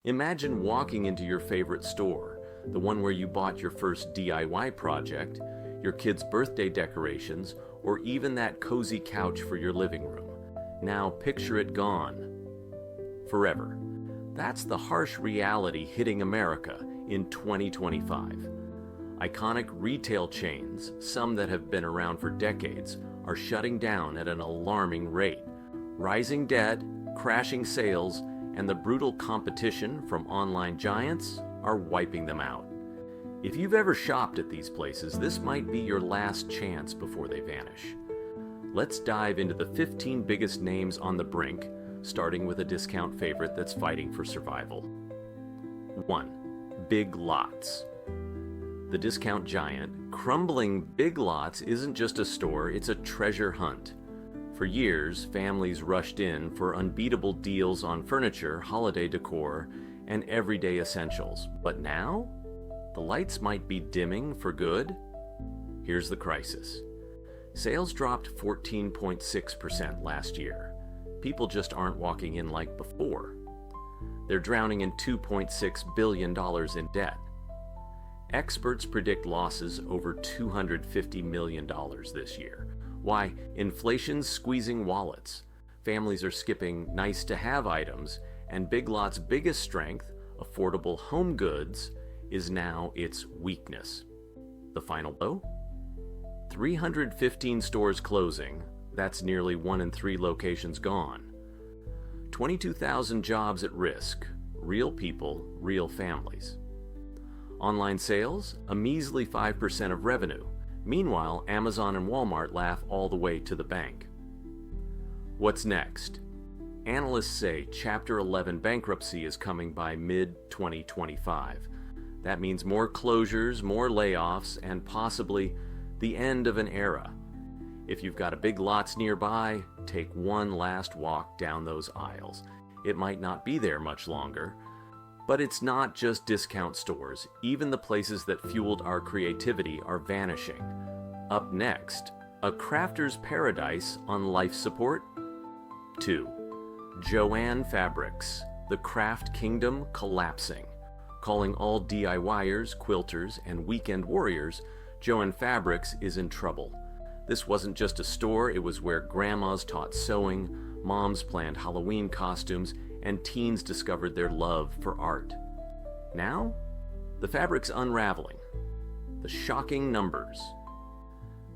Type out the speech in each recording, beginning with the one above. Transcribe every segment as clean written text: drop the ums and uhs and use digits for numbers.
Imagine walking into your favorite store, the one where you bought your first DIY project, your kid's birthday decorations, or even that cozy couch for your living room. Now picture it gone. Forever. That's the harsh reality hitting America in 2025. Iconic retail chains, some that have been around for decades, are shutting down at an alarming rate. Rising debt, crashing sales, and the brutal competition from online giants are wiping them out. If you've ever shopped at these places, this might be your last chance before they vanish. Let's dive into the 15 biggest names on the brink, starting with a discount favorite that's fighting for survival. 1. Big Lots. The discount giant, crumbling Big Lots isn't just a store, it's a treasure hunt. For years, families rushed in for unbeatable deals on furniture, holiday decor, and everyday essentials. But now, the lights might be dimming for good. Here's the crisis. Sales dropped 14.6% last year. People just aren't walking in like before. They're drowning in $2.6 billion in debt. Experts predict losses over $250 million this year. Why? Inflation's squeezing wallets. Families are skipping nice-to-have items, and Big Lots' biggest strength, affordable home goods, is now its weakness. The final blow? 315 stores closing. That's nearly 1 in 3 locations gone. 22,000 jobs at risk. Real people, real families. Online sales, a measly 5% of revenue. Meanwhile, Amazon and Walmart laugh all the way to the bank. What's next? Analysts say Chapter 11 bankruptcy is coming by mid-2025. That means more closures, more layoffs, and possibly the end of an era. If you've got a Big Lots nearby, take one last walk down those aisles. It might not be there much longer. But it's not just discount stores. Even the places that fueled our creativity are vanishing. Up next, a crafter's paradise on life support. 2. Jo-Ann Fabrics, the craft kingdom collapsing. Calling all DIYers, quilters, and weekend warriors, Jo-Ann Fabrics is in trouble. This wasn't just a store, it was where grandmas taught sewing, moms planned Halloween costumes, and teens discovered their love for art. Now, the fabric's unraveling. The shocking numbers.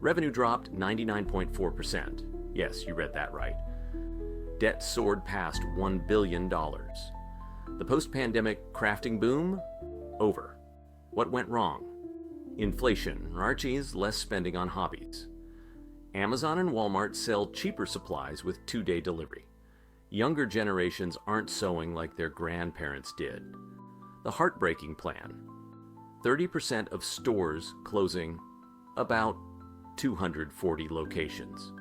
Revenue dropped 99.4%. Yes, you read that right. Debt soared past $1 billion. The post-pandemic crafting boom? Over. What went wrong? Inflation, Archie's less spending on hobbies. Amazon and Walmart sell cheaper supplies with 2-day delivery. Younger generations aren't sewing like their grandparents did. The heartbreaking plan. 30% of stores closing, about 240 locations.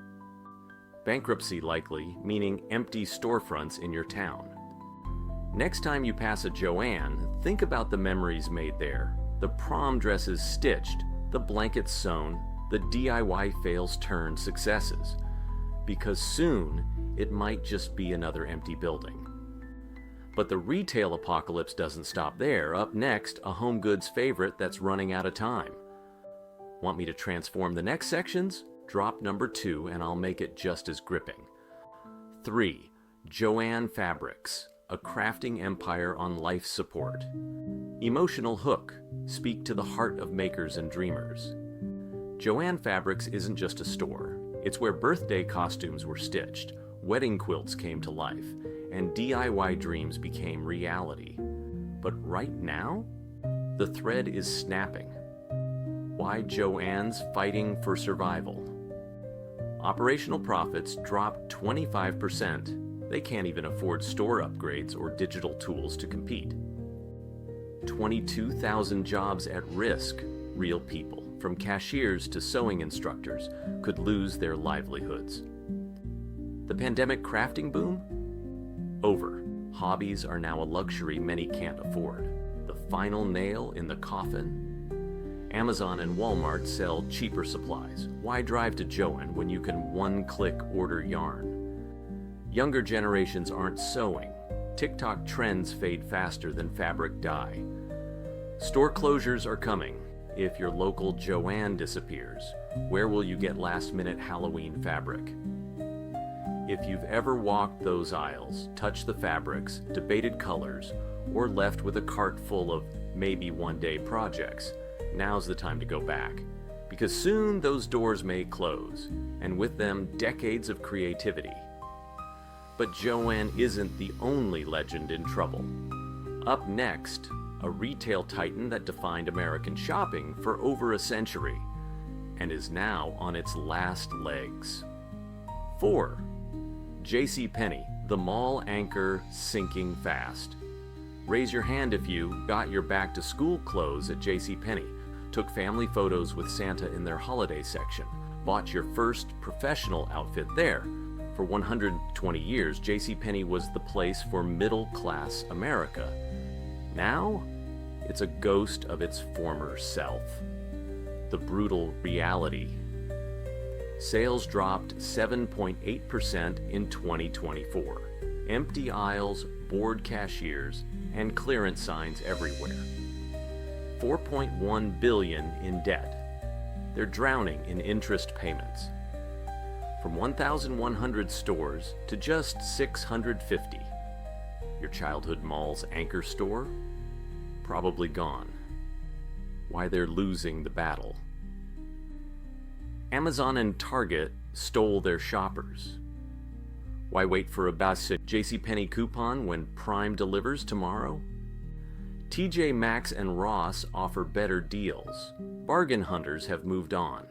Bankruptcy likely, meaning empty storefronts in your town. Next time you pass a Jo-Ann, think about the memories made there. The prom dresses stitched, the blankets sewn, the DIY fails turned successes. Because soon, it might just be another empty building. But the retail apocalypse doesn't stop there. Up next, a home goods favorite that's running out of time. Want me to transform the next sections? Drop number 2 and I'll make it just as gripping. 3. Jo-Ann Fabrics, a crafting empire on life support. Emotional hook, speak to the heart of makers and dreamers. Jo-Ann Fabrics isn't just a store. It's where birthday costumes were stitched, wedding quilts came to life, and DIY dreams became reality. But right now, the thread is snapping. Why Jo-Ann's fighting for survival? Operational profits dropped 25%. They can't even afford store upgrades or digital tools to compete. 22,000 jobs at risk, real people, from cashiers to sewing instructors, could lose their livelihoods. The pandemic crafting boom? Over. Hobbies are now a luxury many can't afford. The final nail in the coffin? Amazon and Walmart sell cheaper supplies. Why drive to Jo-Ann when you can one-click order yarn? Younger generations aren't sewing. TikTok trends fade faster than fabric dye. Store closures are coming. If your local Joann disappears, where will you get last-minute Halloween fabric? If you've ever walked those aisles, touched the fabrics, debated colors, or left with a cart full of maybe one-day projects, now's the time to go back. Because soon those doors may close, and with them decades of creativity. But Joann isn't the only legend in trouble. Up next, a retail titan that defined American shopping for over a century, and is now on its last legs. 4. JCPenney, the mall anchor sinking fast. Raise your hand if you got your back-to-school clothes at JCPenney, took family photos with Santa in their holiday section, bought your first professional outfit there. For 120 years, JCPenney was the place for middle-class America. Now, it's a ghost of its former self. The brutal reality. Sales dropped 7.8% in 2024. Empty aisles, bored cashiers, and clearance signs everywhere. $4.1 billion in debt. They're drowning in interest payments. From 1,100 stores to just 650. Your childhood mall's anchor store? Probably gone. Why they're losing the battle. Amazon and Target stole their shoppers. Why wait for a basic JCPenney coupon when Prime delivers tomorrow? TJ Maxx and Ross offer better deals. Bargain hunters have moved on.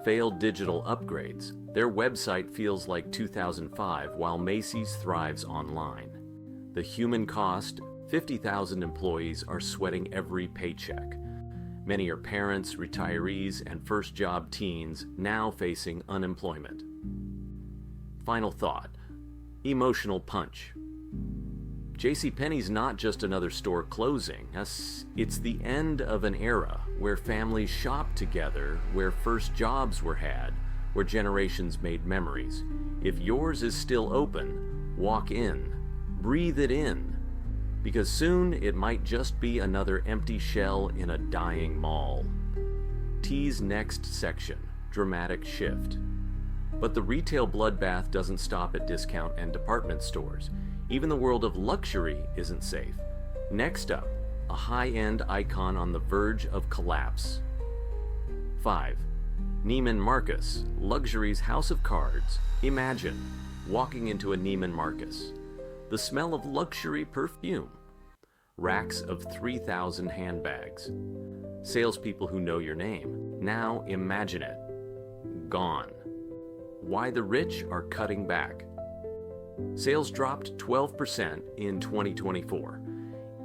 Failed digital upgrades. Their website feels like 2005 while Macy's thrives online. The human cost, 50,000 employees are sweating every paycheck. Many are parents, retirees, and first-job teens now facing unemployment. Final thought. Emotional punch. JCPenney's not just another store closing. It's the end of an era where families shopped together, where first jobs were had, where generations made memories. If yours is still open, walk in. Breathe it in. Because soon it might just be another empty shell in a dying mall. T's next section, dramatic shift. But the retail bloodbath doesn't stop at discount and department stores. Even the world of luxury isn't safe. Next up, a high-end icon on the verge of collapse. 5. Neiman Marcus, luxury's house of cards. Imagine walking into a Neiman Marcus. The smell of luxury perfume. Racks of 3,000 handbags. Salespeople who know your name. Now imagine it. Gone. Why the rich are cutting back. Sales dropped 12% in 2024.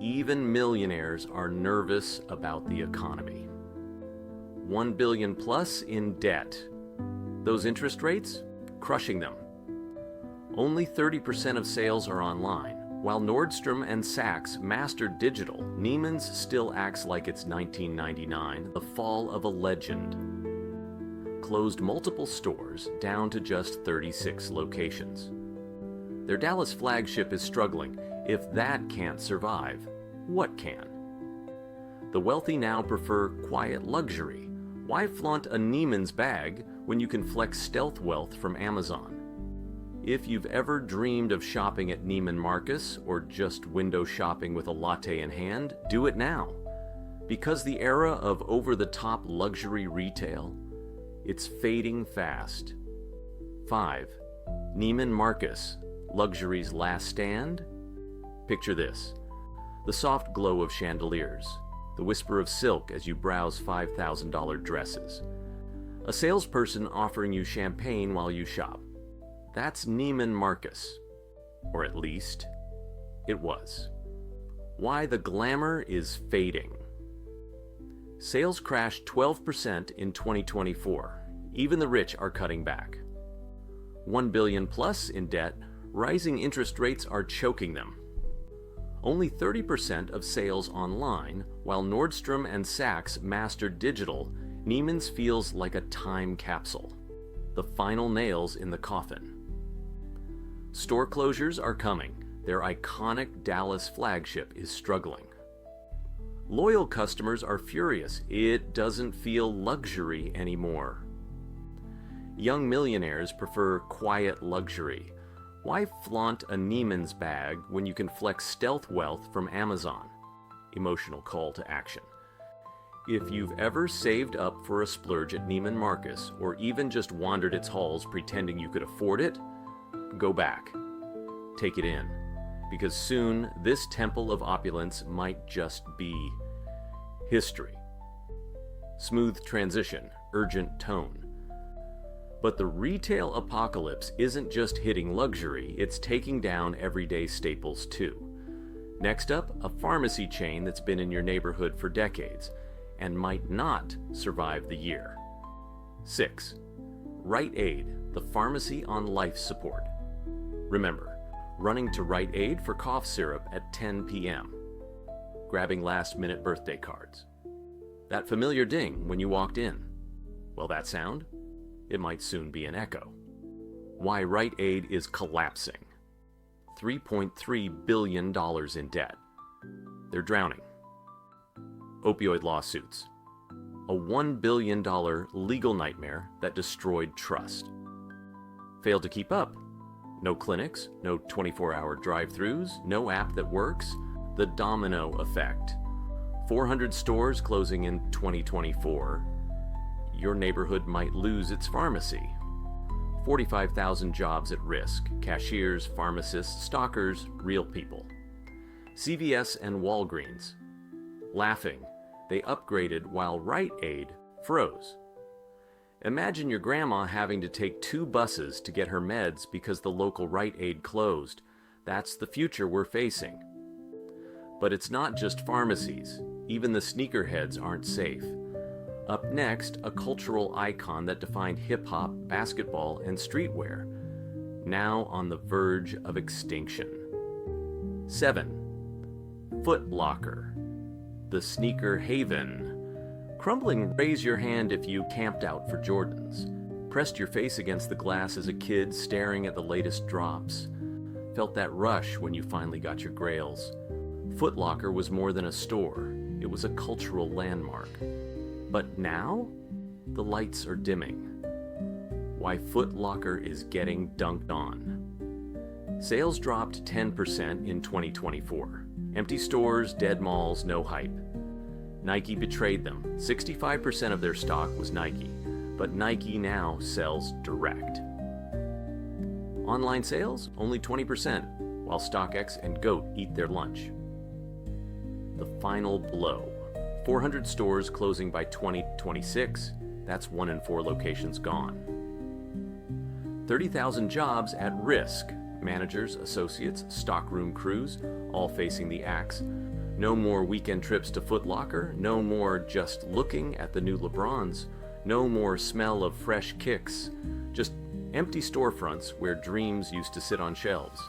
Even millionaires are nervous about the economy. $1 billion plus in debt. Those interest rates? Crushing them. Only 30% of sales are online. While Nordstrom and Saks mastered digital, Neiman's still acts like it's 1999, the fall of a legend. Closed multiple stores down to just 36 locations. Their Dallas flagship is struggling. If that can't survive, what can? The wealthy now prefer quiet luxury. Why flaunt a Neiman's bag when you can flex stealth wealth from Amazon? If you've ever dreamed of shopping at Neiman Marcus or just window shopping with a latte in hand, do it now. Because the era of over-the-top luxury retail, it's fading fast. 5. Neiman Marcus, luxury's last stand? Picture this. The soft glow of chandeliers, the whisper of silk as you browse $5,000 dresses. A salesperson offering you champagne while you shop. That's Neiman Marcus. Or at least, it was. Why the glamour is fading. Sales crashed 12% in 2024. Even the rich are cutting back. $1 billion plus in debt, rising interest rates are choking them. Only 30% of sales online, while Nordstrom and Saks mastered digital, Neiman's feels like a time capsule. The final nails in the coffin. Store closures are coming. their iconic Dallas flagship is struggling. Loyal customers are furious. It doesn't feel luxury anymore. Young millionaires prefer quiet luxury. Why flaunt a Neiman's bag when you can flex stealth wealth from Amazon? Emotional call to action. If you've ever saved up for a splurge at Neiman Marcus, or even just wandered its halls pretending you could afford it, go back. Take it in, because soon this temple of opulence might just be history. Smooth transition, urgent tone. But the retail apocalypse isn't just hitting luxury, it's taking down everyday staples too. Next up, a pharmacy chain that's been in your neighborhood for decades and might not survive the year. 6. Rite Aid, the pharmacy on life support. Remember, running to Rite Aid for cough syrup at 10 p.m. Grabbing last-minute birthday cards. That familiar ding when you walked in. Well, that sound? It might soon be an echo. Why Rite Aid is collapsing. $3.3 billion in debt. They're drowning. Opioid lawsuits. A $1 billion legal nightmare that destroyed trust. Failed to keep up. No clinics, no 24-hour drive-thrus, no app that works. The domino effect. 400 stores closing in 2024. Your neighborhood might lose its pharmacy. 45,000 jobs at risk. Cashiers, pharmacists, stockers, real people. CVS and Walgreens. Laughing, they upgraded while Rite Aid froze. Imagine your grandma having to take 2 buses to get her meds because the local Rite Aid closed. That's the future we're facing. But it's not just pharmacies. Even the sneakerheads aren't safe. Up next, a cultural icon that defined hip-hop, basketball, and streetwear, now on the verge of extinction. 7. Foot Locker, the sneaker haven. Crumbling, raise your hand if you camped out for Jordans. Pressed your face against the glass as a kid, staring at the latest drops. Felt that rush when you finally got your grails. Foot Locker was more than a store. It was a cultural landmark. But now, the lights are dimming. Why Foot Locker is getting dunked on. Sales dropped 10% in 2024. Empty stores, dead malls, no hype. Nike betrayed them. 65% of their stock was Nike, but Nike now sells direct. Online sales, only 20%, while StockX and GOAT eat their lunch. The final blow. 400 stores closing by 2026. That's 1 in 4 locations gone. 30,000 jobs at risk. Managers, associates, stockroom crews, all facing the axe. No more weekend trips to Foot Locker. No more just looking at the new LeBrons. No more smell of fresh kicks. Just empty storefronts where dreams used to sit on shelves.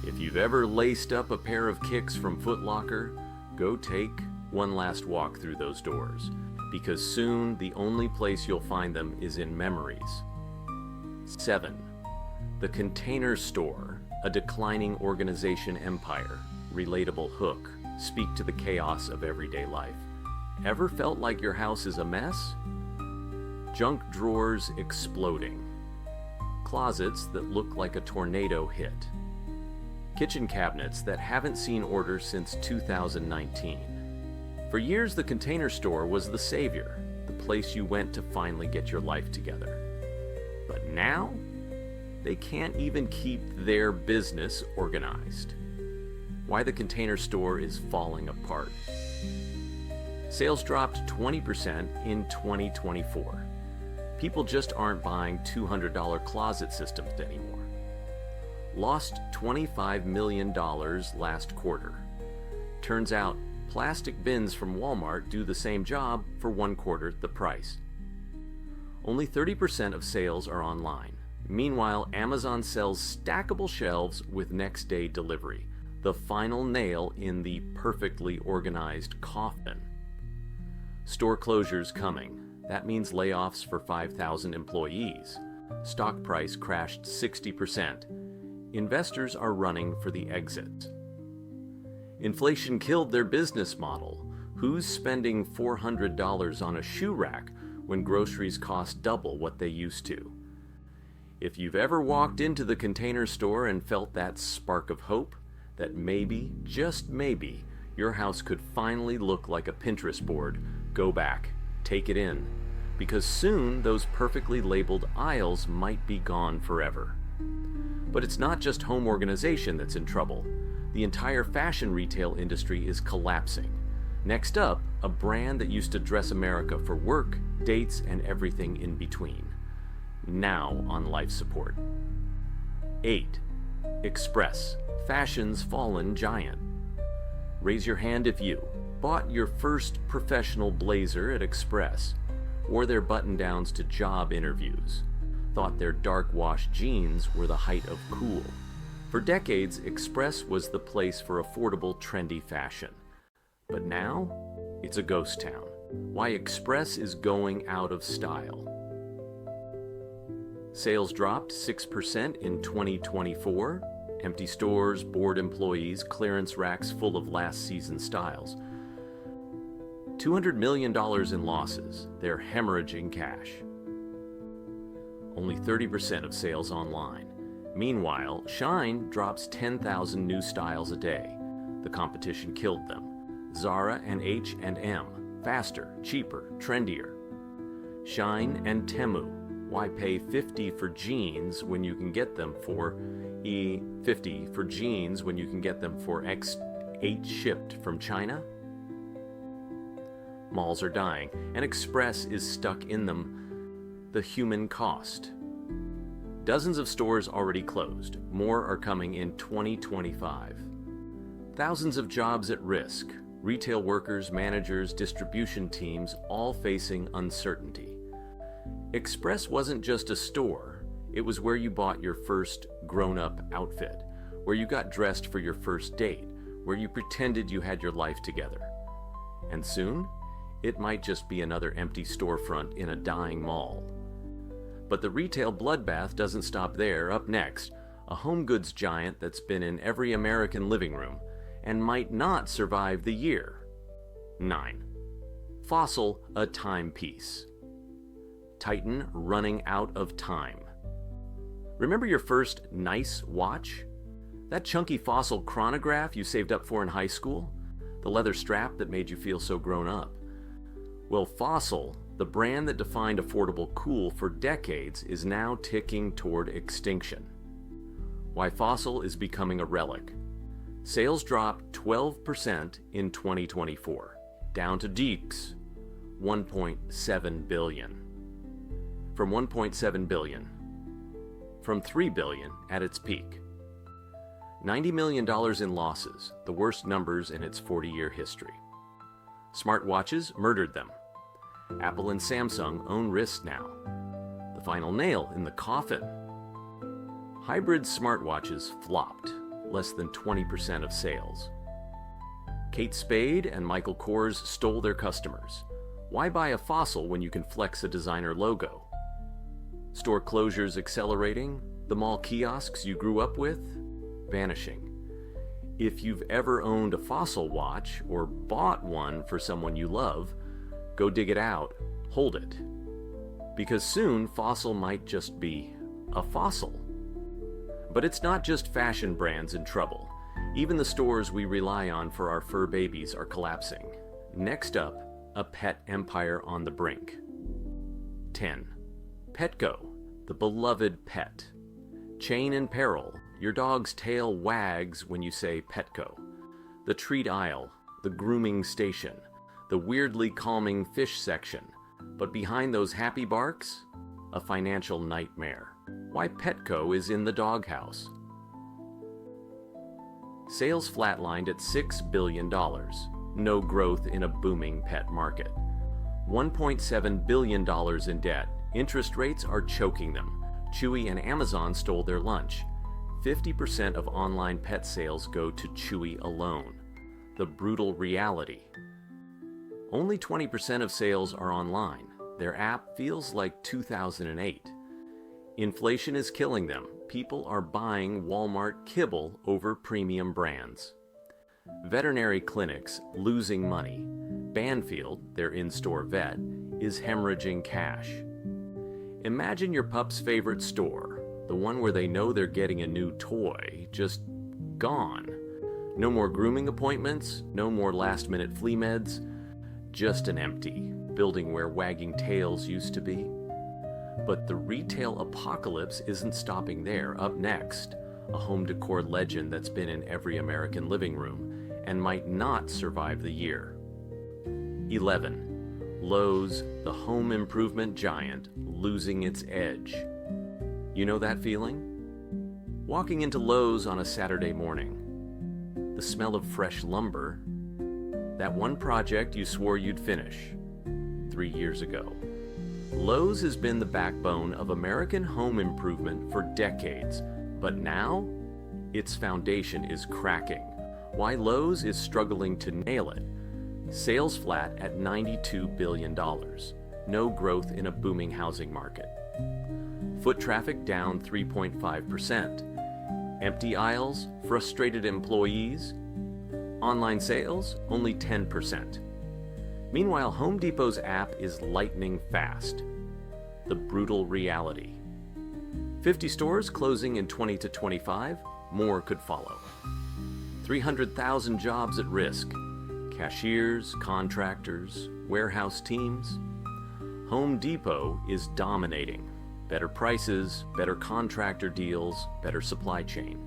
If you've ever laced up a pair of kicks from Foot Locker, go take one last walk through those doors, because soon the only place you'll find them is in memories. 7. The Container Store, a declining organization empire, relatable hook, speak to the chaos of everyday life. Ever felt like your house is a mess? Junk drawers exploding. Closets that look like a tornado hit. Kitchen cabinets that haven't seen orders since 2019. For years, the Container Store was the savior, the place you went to finally get your life together. But now, they can't even keep their business organized. Why the Container Store is falling apart. Sales dropped 20% in 2024. People just aren't buying $200 closet systems anymore. Lost $25 million last quarter. Turns out, plastic bins from Walmart do the same job for 1/4 the price. Only 30% of sales are online. Meanwhile, Amazon sells stackable shelves with next-day delivery, the final nail in the perfectly organized coffin. Store closures coming. That means layoffs for 5,000 employees. Stock price crashed 60%. investors are running for the exit. Inflation killed their business model. Who's spending $400 on a shoe rack when groceries cost double what they used to? If you've ever walked into the Container Store and felt that spark of hope, that maybe, just maybe, your house could finally look like a Pinterest board, go back, take it in, because soon those perfectly labeled aisles might be gone forever. But it's not just home organization that's in trouble. The entire fashion retail industry is collapsing. Next up, a brand that used to dress America for work, dates, and everything in between. Now on life support. 8. Express, fashion's fallen giant. Raise your hand if you bought your first professional blazer at Express, wore their button-downs to job interviews, thought their dark-wash jeans were the height of cool. For decades, Express was the place for affordable, trendy fashion. But now, it's a ghost town. Why Express is going out of style. Sales dropped 6% in 2024. Empty stores, bored employees, clearance racks full of last season's styles. $200 million in losses. They're hemorrhaging cash. Only 30% of sales online. Meanwhile, Shine drops 10,000 new styles a day. The competition killed them. Zara and H&M, faster, cheaper, trendier. Shine and Temu, why pay $50 for jeans when you can get them for $50 for jeans when you can get them for X8 shipped from China? Malls are dying, and Express is stuck in them. The human cost. Dozens of stores already closed. More are coming in 2025. Thousands of jobs at risk. Retail workers, managers, distribution teams, all facing uncertainty. Express wasn't just a store. It was where you bought your first grown-up outfit, where you got dressed for your first date, where you pretended you had your life together. And soon, it might just be another empty storefront in a dying mall. But the retail bloodbath doesn't stop there. Up next, a home goods giant that's been in every American living room and might not survive the year. 9. Fossil, a timepiece. Titan running out of time. Remember your first nice watch? That chunky Fossil chronograph you saved up for in high school? The leather strap that made you feel so grown up? Well, Fossil, the brand that defined affordable cool for decades, is now ticking toward extinction. Why Fossil is becoming a relic. Sales dropped 12% in 2024, down to Deeks, $1.7 billion. From $1.7 billion. From $3 billion at its peak. $90 million in losses, the worst numbers in its 40-year history. Smartwatches murdered them. Apple and Samsung own wrist now. The final nail in the coffin. Hybrid smartwatches flopped, less than 20% of sales. Kate Spade and Michael Kors stole their customers. Why buy a Fossil when you can flex a designer logo? Store closures accelerating, the mall kiosks you grew up with, vanishing. If you've ever owned a Fossil watch or bought one for someone you love, go dig it out, hold it. Because soon Fossil might just be a fossil. But it's not just fashion brands in trouble. Even the stores we rely on for our fur babies are collapsing. Next up, a pet empire on the brink. 10. Petco, the beloved pet. Chain and peril, your dog's tail wags when you say Petco. The treat aisle, the grooming station, the weirdly calming fish section. But behind those happy barks, a financial nightmare. Why Petco is in the doghouse. Sales flatlined at $6 billion. No growth in a booming pet market. $1.7 billion in debt. Interest rates are choking them. Chewy and Amazon stole their lunch. 50% of online pet sales go to Chewy alone. The brutal reality. Only 20% of sales are online. Their app feels like 2008. Inflation is killing them. people are buying Walmart kibble over premium brands. Veterinary clinics losing money. Banfield, their in-store vet, is hemorrhaging cash. Imagine your pup's favorite store, the one where they know they're getting a new toy, just gone. No more grooming appointments, no more last-minute flea meds, just an empty building where wagging tails used to be. But the retail apocalypse isn't stopping there. Up next, a home decor legend that's been in every American living room and might not survive the year. 11. Lowe's, the home improvement giant, losing its edge. You know that feeling? Walking into Lowe's on a Saturday morning. The smell of fresh lumber. That one project you swore you'd finish 3 years ago. Lowe's has been the backbone of American home improvement for decades, but now its foundation is cracking. Why Lowe's is struggling to nail it. Sales flat at $92 billion. No growth in a booming housing market. Foot traffic down 3.5%. Empty aisles, frustrated employees. Online sales only 10%. Meanwhile, Home Depot's app is lightning fast. The brutal reality. 50 stores closing in 20 to 25, more could follow. 300,000 jobs at risk. Cashiers, contractors, warehouse teams. Home Depot is dominating. Better prices, better contractor deals, better supply chain.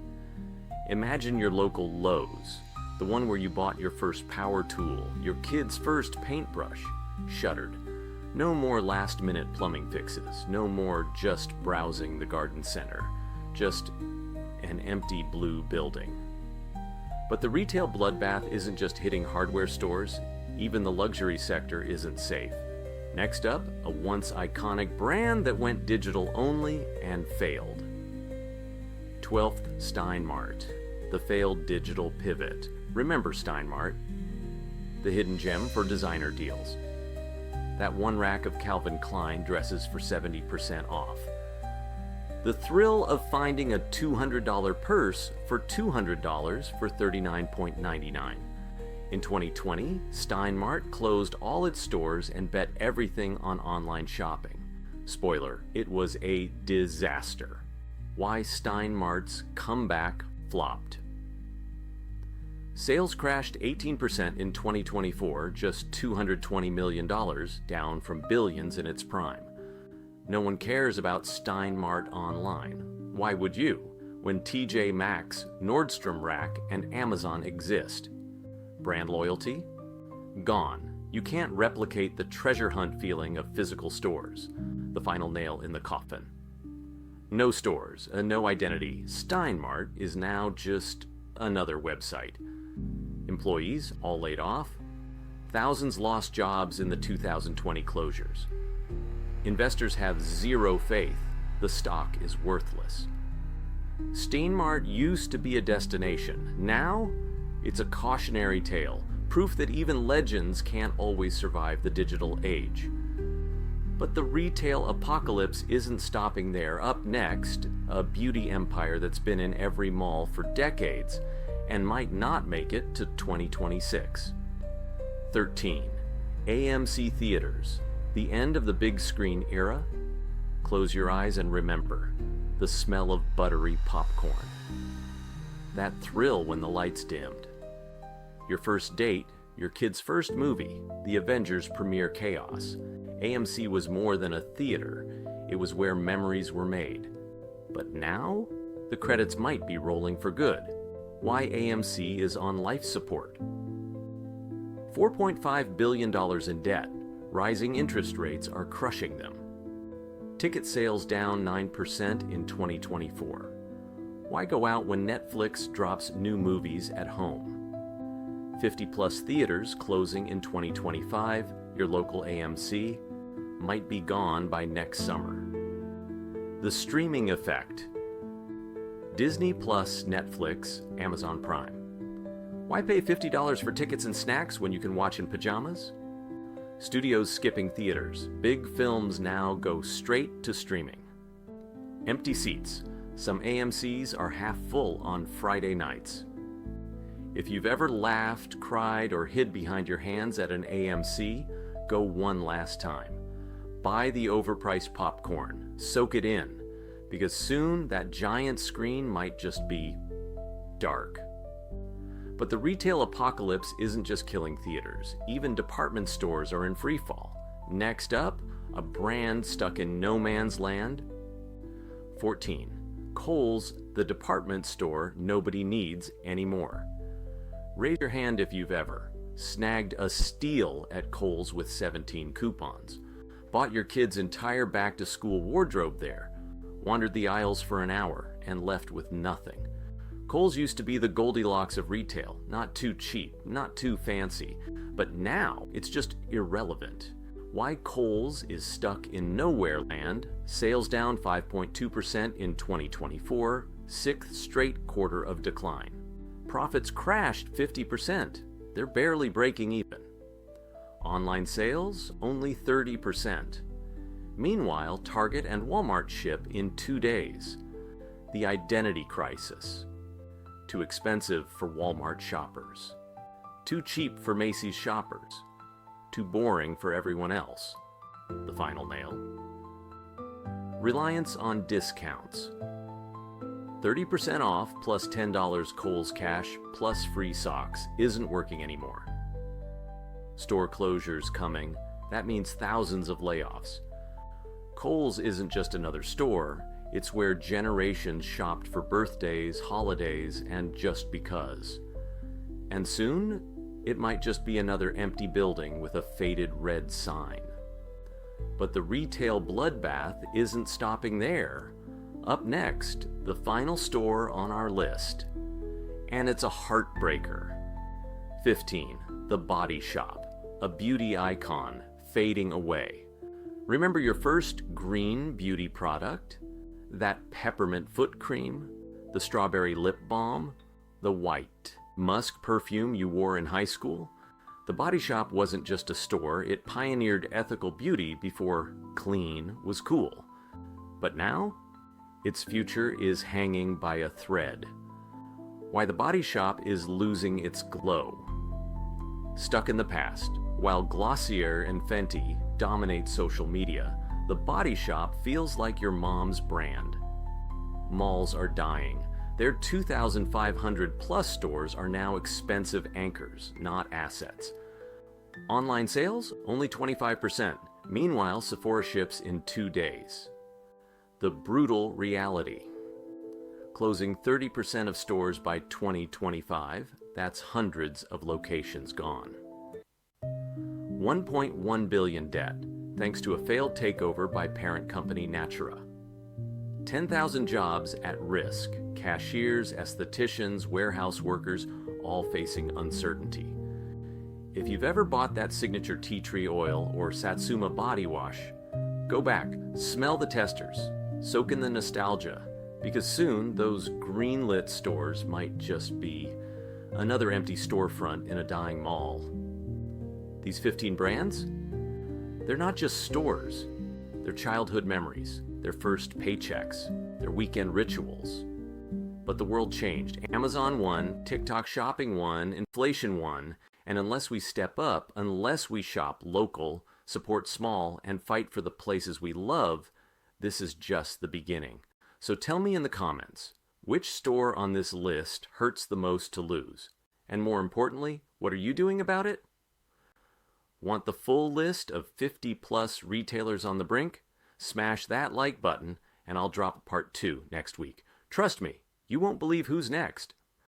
Imagine your local Lowe's. The one where you bought your first power tool, your kid's first paintbrush, shuttered. No more last-minute plumbing fixes, no more just browsing the garden center, just an empty blue building. But the retail bloodbath isn't just hitting hardware stores, even the luxury sector isn't safe. Next up, a once iconic brand that went digital only and failed. 12th, Steinmart, the failed digital pivot. Remember Steinmart, the hidden gem for designer deals. That one rack of Calvin Klein dresses for 70% off. The thrill of finding a $200 purse for $200 for $39.99. In 2020, Steinmart closed all its stores and bet everything on online shopping. Spoiler, it was a disaster. Why Steinmart's comeback flopped. Sales crashed 18% in 2024, just $220 million, down from billions in its prime. No one cares about Steinmart online. Why would you, when TJ Maxx, Nordstrom Rack, and Amazon exist? Brand loyalty? Gone. You can't replicate the treasure hunt feeling of physical stores. The final nail in the coffin. No stores, no identity. Steinmart is now just another website. Employees all laid off. Thousands lost jobs in the 2020 closures. Investors have zero faith. The stock is worthless. Steinmart used to be a destination. Now, it's a cautionary tale, proof that even legends can't always survive the digital age. But the retail apocalypse isn't stopping there. Up next, a beauty empire that's been in every mall for decades and might not make it to 2026. 13. AMC Theaters. The end of the big screen era? Close your eyes and remember the smell of buttery popcorn. That thrill when the lights dimmed. Your first date, your kid's first movie, the Avengers premiere chaos. AMC was more than a theater. It was where memories were made. But now, the credits might be rolling for good. Why AMC is on life support. $4.5 billion in debt. Rising interest rates are crushing them. Ticket sales down 9% in 2024. Why go out when Netflix drops new movies at home? 50-plus theaters closing in 2025, your local AMC, might be gone by next summer. The streaming effect. Disney Plus, Netflix, Amazon Prime. Why pay $50 for tickets and snacks when you can watch in pajamas? Studios skipping theaters. Big films now go straight to streaming. Empty seats. Some AMCs are half full on Friday nights. If you've ever laughed, cried, or hid behind your hands at an AMC, go one last time. Buy the overpriced popcorn, soak it in, because soon that giant screen might just be dark. But the retail apocalypse isn't just killing theaters. Even department stores are in freefall. Next up, a brand stuck in no man's land. 14. Kohl's, the department store nobody needs anymore. Raise your hand if you've ever snagged a steal at Kohl's with 17 coupons, bought your kid's entire back-to-school wardrobe there, wandered the aisles for an hour, and left with nothing. Kohl's used to be the Goldilocks of retail, not too cheap, not too fancy, but now it's just irrelevant. Why Kohl's is stuck in nowhere land, sales down 5.2% in 2024, sixth straight quarter of decline. Profits crashed 50%, they're barely breaking even. Online sales, only 30%. Meanwhile, Target and Walmart ship in 2 days. The identity crisis. Too expensive for Walmart shoppers. Too cheap for Macy's shoppers. Too boring for everyone else. The final nail. Reliance on discounts. 30% off plus $10 Kohl's cash plus free socks isn't working anymore. Store closures coming. That means thousands of layoffs. Kohl's isn't just another store. It's where generations shopped for birthdays, holidays, and just because. And soon, it might just be another empty building with a faded red sign. But the retail bloodbath isn't stopping there. Up next, the final store on our list. And it's a heartbreaker. 15. The Body Shop, a beauty icon, fading away. Remember your first green beauty product? That peppermint foot cream? The strawberry lip balm? The white musk perfume you wore in high school? The Body Shop wasn't just a store, it pioneered ethical beauty before clean was cool. But now, its future is hanging by a thread. Why the Body Shop is losing its glow. Stuck in the past, while Glossier and Fenty dominate social media, the Body Shop feels like your mom's brand. Malls are dying. Their 2,500 plus stores are now expensive anchors, not assets. Online sales, only 25%. Meanwhile, Sephora ships in 2 days. The brutal reality. Closing 30% of stores by 2025, that's hundreds of locations gone. 1.1 billion debt, thanks to a failed takeover by parent company Natura. 10,000 jobs at risk, cashiers, estheticians, warehouse workers, all facing uncertainty. If you've ever bought that signature tea tree oil or Satsuma body wash, go back, smell the testers, soak in the nostalgia, because soon those green-lit stores might just be another empty storefront in a dying mall. These 15 brands? They're not just stores. They're childhood memories, their first paychecks, their weekend rituals. But the world changed. Amazon won, TikTok shopping won, inflation won, and unless we step up, unless we shop local, support small, and fight for the places we love, this is just the beginning. So tell me in the comments, which store on this list hurts the most to lose? And more importantly, what are you doing about it? Want the full list of 50 plus retailers on the brink? Smash that like button and I'll drop part 2 next week. Trust me, you won't believe who's next.